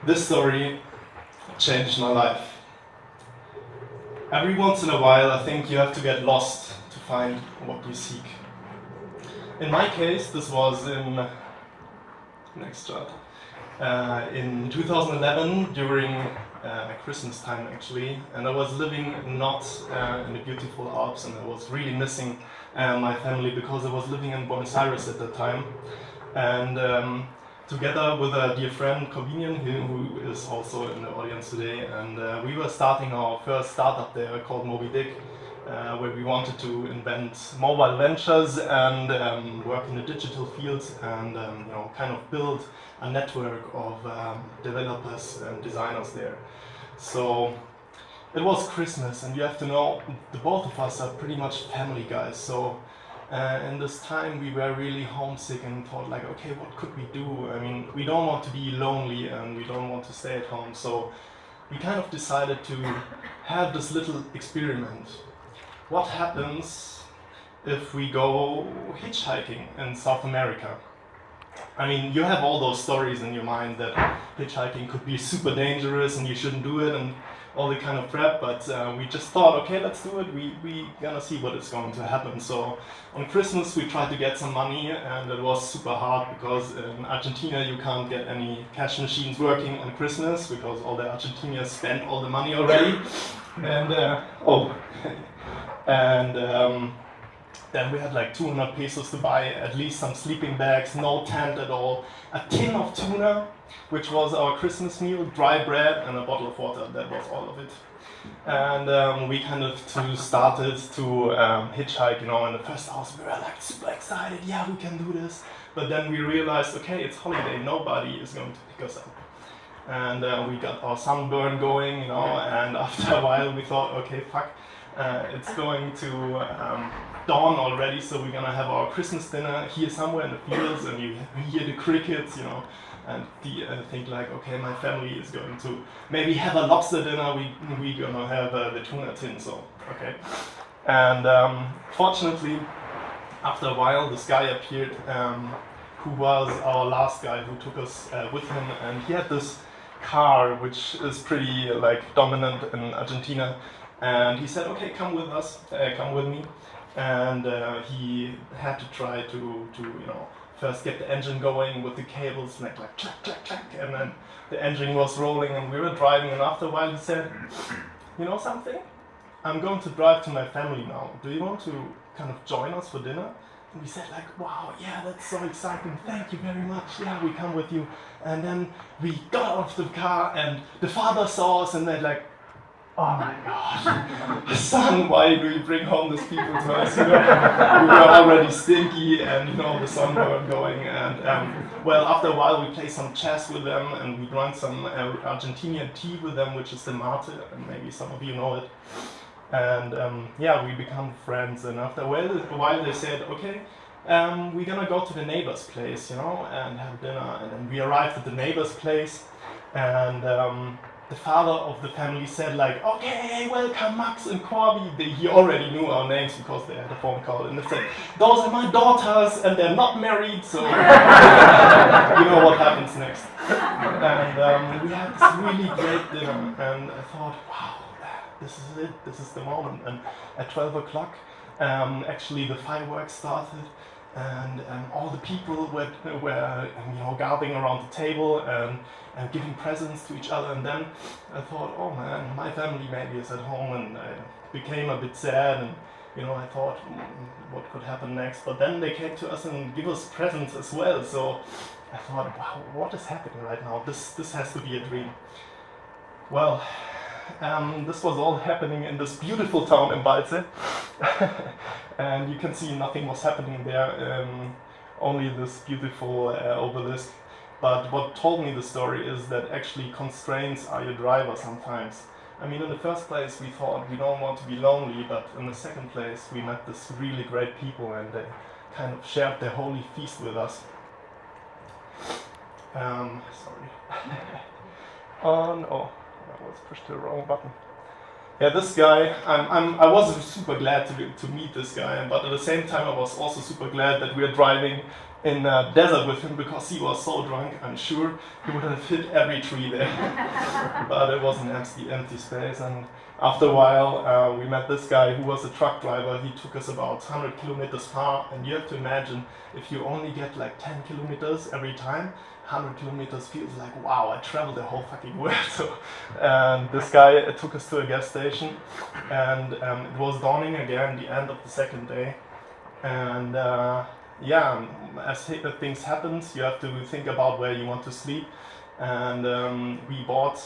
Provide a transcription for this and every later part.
This story changed my life. Every once in a while, I think you have to get lost to find what you seek. In my case, this was in in 2011 during Christmas time actually, and I was living not in the beautiful Alps, and I was really missing my family because I was living in Buenos Aires at that time. And together with a dear friend, Corvinian, who is also in the audience today, and we were starting our first startup there called Moby Dick, where we wanted to invent mobile ventures and work in the digital field and kind of build a network of developers and designers there. So it was Christmas, and you have to know, the both of us are pretty much family guys. So in this time we were really homesick and thought like, okay, what could we do? I mean, we don't want to be lonely and we don't want to stay at home. So we kind of decided to have this little experiment. What happens if we go hitchhiking in South America? I mean, you have all those stories in your mind that hitchhiking could be super dangerous and you shouldn't do it and all the kind of crap, but we just thought, okay, let's do it. We gonna see what is going to happen. So on Christmas we tried to get some money, and it was super hard because in Argentina you can't get any cash machines working on Christmas because all the Argentinians spent all the money already. And then we had like 200 pesos to buy at least some sleeping bags, no tent at all, a tin of tuna, which was our Christmas meal, dry bread and a bottle of water. That was all of it. And we kind of started to hitchhike, in the first house we were like super excited, yeah, we can do this. But then we realized, okay, it's holiday, nobody is going to pick us up. And we got our sunburn going, and after a while we thought, okay, fuck, it's going to dawn already, so we're gonna have our Christmas dinner here somewhere in the fields, and you hear the crickets, and think like, okay, my family is going to maybe have a lobster dinner, we're gonna have the tuna tin, so okay. And fortunately, after a while, this guy appeared, who was our last guy who took us with him, and he had this car which is pretty dominant in Argentina. And he said, okay, come with us, come with me. And he had to try to first get the engine going with the cables, like clack, clack, clack. And then the engine was rolling and we were driving. And after a while he said, you know something? I'm going to drive to my family now. Do you want to kind of join us for dinner? And we said like, wow, yeah, that's so exciting. Thank you very much. Yeah, we come with you. And then we got out of the car and the father saw us and they're like, oh my gosh, son, why do you bring home these people to us? We were already stinky and the sunburn going. And well, after a while we played some chess with them and we drank some Argentinian tea with them, which is the mate, and maybe some of you know it. And yeah, we become friends. And after a while they said, okay, we're gonna go to the neighbor's place, and have dinner. And then we arrived at the neighbor's place, and the father of the family said like, okay, welcome Max and Corby. He already knew our names because they had a phone call, and they said, those are my daughters and they're not married, so you know what happens next. And we had this really great dinner, and I thought, wow, this is it, this is the moment. And at 12 o'clock, actually the fireworks started, and all the people were gathering around the table and giving presents to each other. And then I thought, oh man, my family maybe is at home, and I became a bit sad, and I thought, what could happen next? But then they came to us and give us presents as well. So I thought, wow, what is happening right now? This has to be a dream. Well, this was all happening in this beautiful town in Balze. And you can see nothing was happening there, only this beautiful obelisk. But what told me the story is that actually constraints are your driver sometimes. I mean, in the first place we thought we don't want to be lonely, but in the second place we met this really great people and they kind of shared their holy feast with us. Sorry. Oh no, I was pushed the wrong button. Yeah, this guy, I was super glad to meet this guy, but at the same time I was also super glad that we were driving in a desert with him, because he was so drunk, I'm sure he would have hit every tree there. But it was an empty space, and after a while we met this guy who was a truck driver. He took us about 100 kilometers far, and you have to imagine, if you only get like 10 kilometers every time, 100 kilometers feels like, wow, I traveled the whole fucking world. So, and this guy took us to a gas station, and it was dawning again, the end of the second day. And yeah, as things happen, you have to think about where you want to sleep. And we bought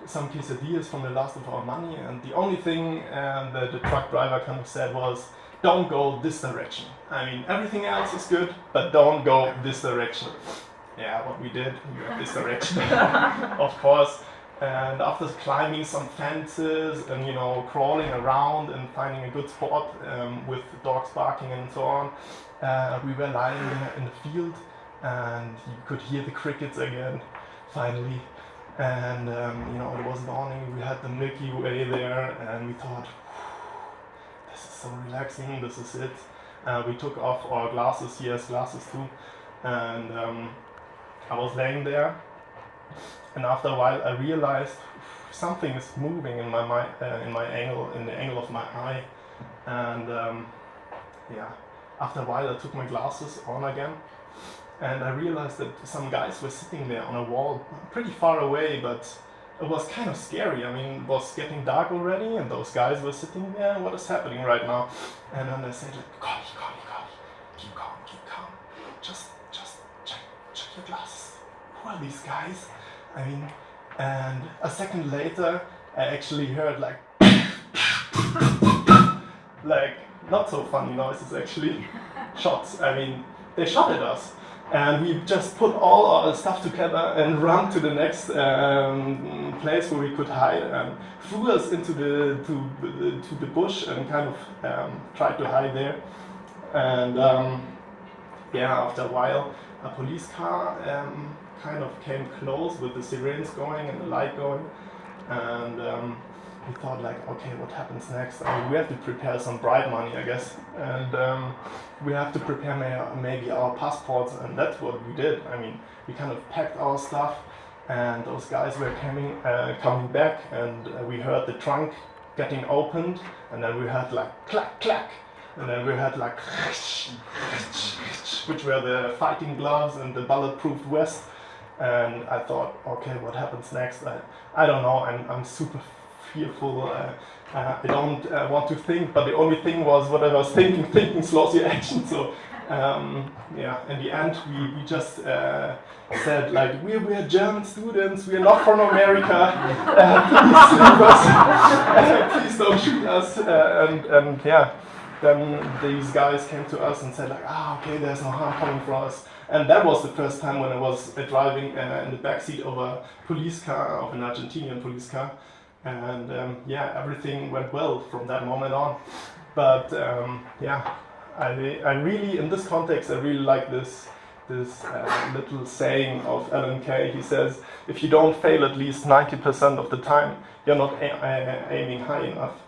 some quesadillas from the last of our money, and the only thing that the truck driver kind of said was, don't go this direction. I mean, everything else is good, but don't go this direction. Yeah, what we did, we went this direction, of course. And after climbing some fences and, you know, crawling around and finding a good spot with dogs barking and so on, we were lying in the field, and you could hear the crickets again, finally. And you know, it was dawning. We had the Milky Way there, and we thought, this is so relaxing. This is it. We took off our glasses. He has glasses too, and I was laying there, and after a while I realized something is moving in my in the angle of my eye, and yeah. After a while I took my glasses on again, and I realized that some guys were sitting there on a wall pretty far away, but it was kind of scary. I mean, it was getting dark already, and those guys were sitting there. What is happening right now? And then I said, like, Connie, keep calm. Just check your glasses. Who are these guys? I mean, and a second later, I actually heard like not so funny noises, actually, shots. I mean, they shot at us, and we just put all our stuff together and ran to the next place where we could hide, and threw us into the bush and kind of tried to hide there. And yeah, after a while, a police car kind of came close with the sirens going and the light going, and we thought like, okay, what happens next? I mean, we have to prepare some bribe money, I guess, and we have to prepare maybe our passports, and that's what we did. I mean, we kind of packed our stuff, and those guys were coming back, and we heard the trunk getting opened, and then we heard like clack clack, and then we heard like which were the fighting gloves and the bulletproof vest, and I thought, okay, what happens next? I don't know. I'm super fearful. I don't want to think, but the only thing was what I was thinking slows your action. So yeah, in the end we just said like, we're German students, we're not from America, please don't shoot us, and yeah, then these guys came to us and said like, okay, there's no harm coming for us. And that was the first time when I was driving in the backseat of a police car, of an Argentinian police car. And yeah, everything went well from that moment on. But yeah, I really, in this context, I really like this little saying of Alan Kay. He says, if you don't fail at least 90% of the time, you're not aiming high enough.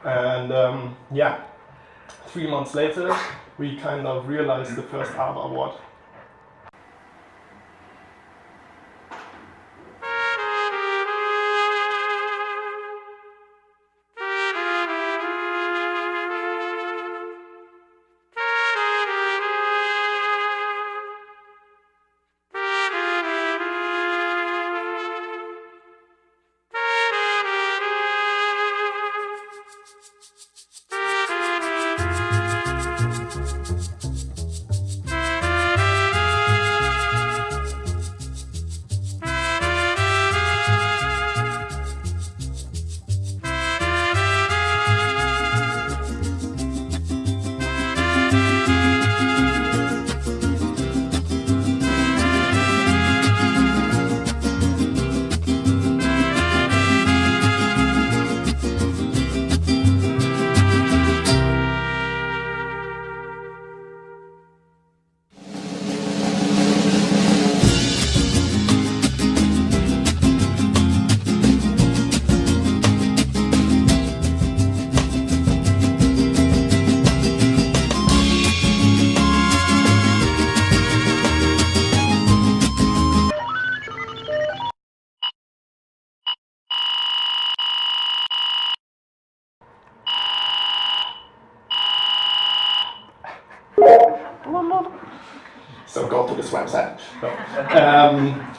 And yeah, 3 months later, we kind of realized the first Aaber award. So go to this website. No.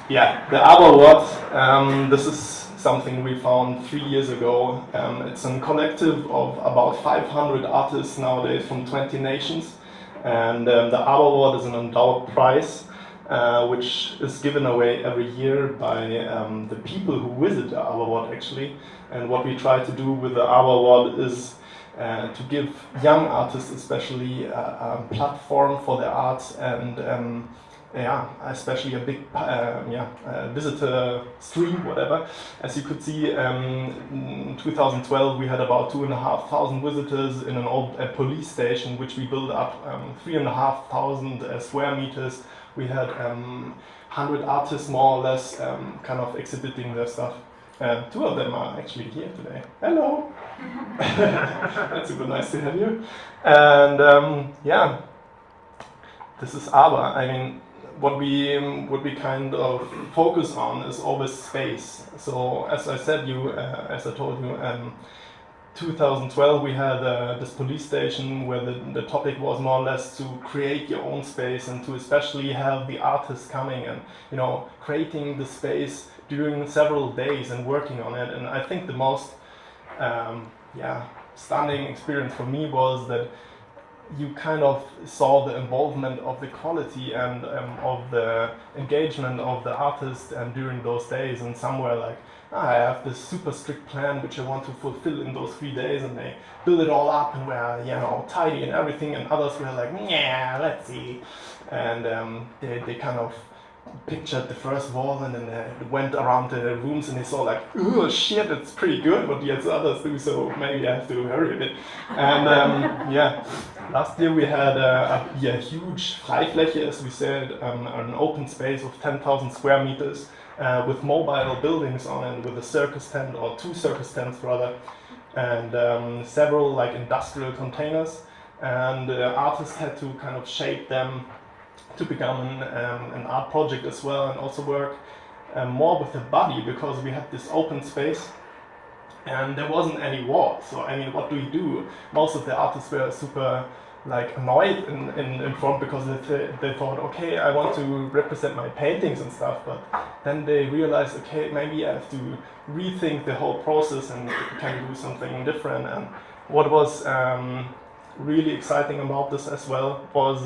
Yeah, the Aaber Award, this is something we found 3 years ago. It's a collective of about 500 artists nowadays from 20 nations. And the Aaber Award is an endowed prize, which is given away every year by the people who visit the Aaber Award actually. And what we try to do with the Aaber Award is to give young artists especially a platform for their arts and yeah, especially a big visitor stream, whatever. As you could see, in 2012 we had about 2,500 visitors in an old police station, which we built up 3,500 square meters. We had 100 artists more or less kind of exhibiting their stuff. 2 of them are actually here today. Hello! That's super nice to have you. And yeah, this is Aaber. I mean, what we kind of focus on is always space. So as I said, as I told you, 2012 we had this police station where the topic was more or less to create your own space and to especially have the artists coming and creating the space during several days and working on it. And I think the most stunning experience for me was that you kind of saw the involvement of the quality and of the engagement of the artist during those days. And some were like, I have this super strict plan which I want to fulfill in those 3 days, and they build it all up and were tidy and everything, and others were like, yeah, let's see. And they kind of pictured the first wall, and then they went around the rooms and they saw like, oh shit, it's pretty good what the others do, so maybe I have to hurry a bit. And yeah, last year we had a huge Freifläche, as we said, an open space of 10,000 square meters with mobile buildings on it, with a circus tent, or 2 circus tents rather, and several like industrial containers, and artists had to kind of shape them to become an art project as well, and also work more with the body, because we had this open space and there wasn't any wall. So I mean, what do we do? Most of the artists were super like annoyed in front, because they thought, okay, I want to represent my paintings and stuff, but then they realized, okay, maybe I have to rethink the whole process and can do something different. And what was really exciting about this as well was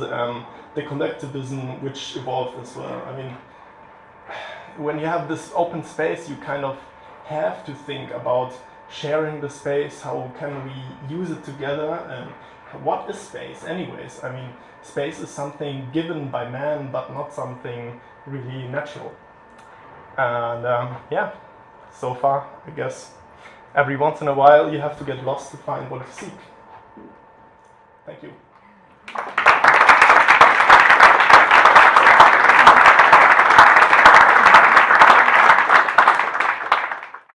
the collectivism which evolved as well. I mean, when you have this open space, you kind of have to think about sharing the space, how can we use it together, and what is space anyways? I mean, space is something given by man, but not something really natural. And yeah, so far, I guess, every once in a while you have to get lost to find what you seek. Thank you.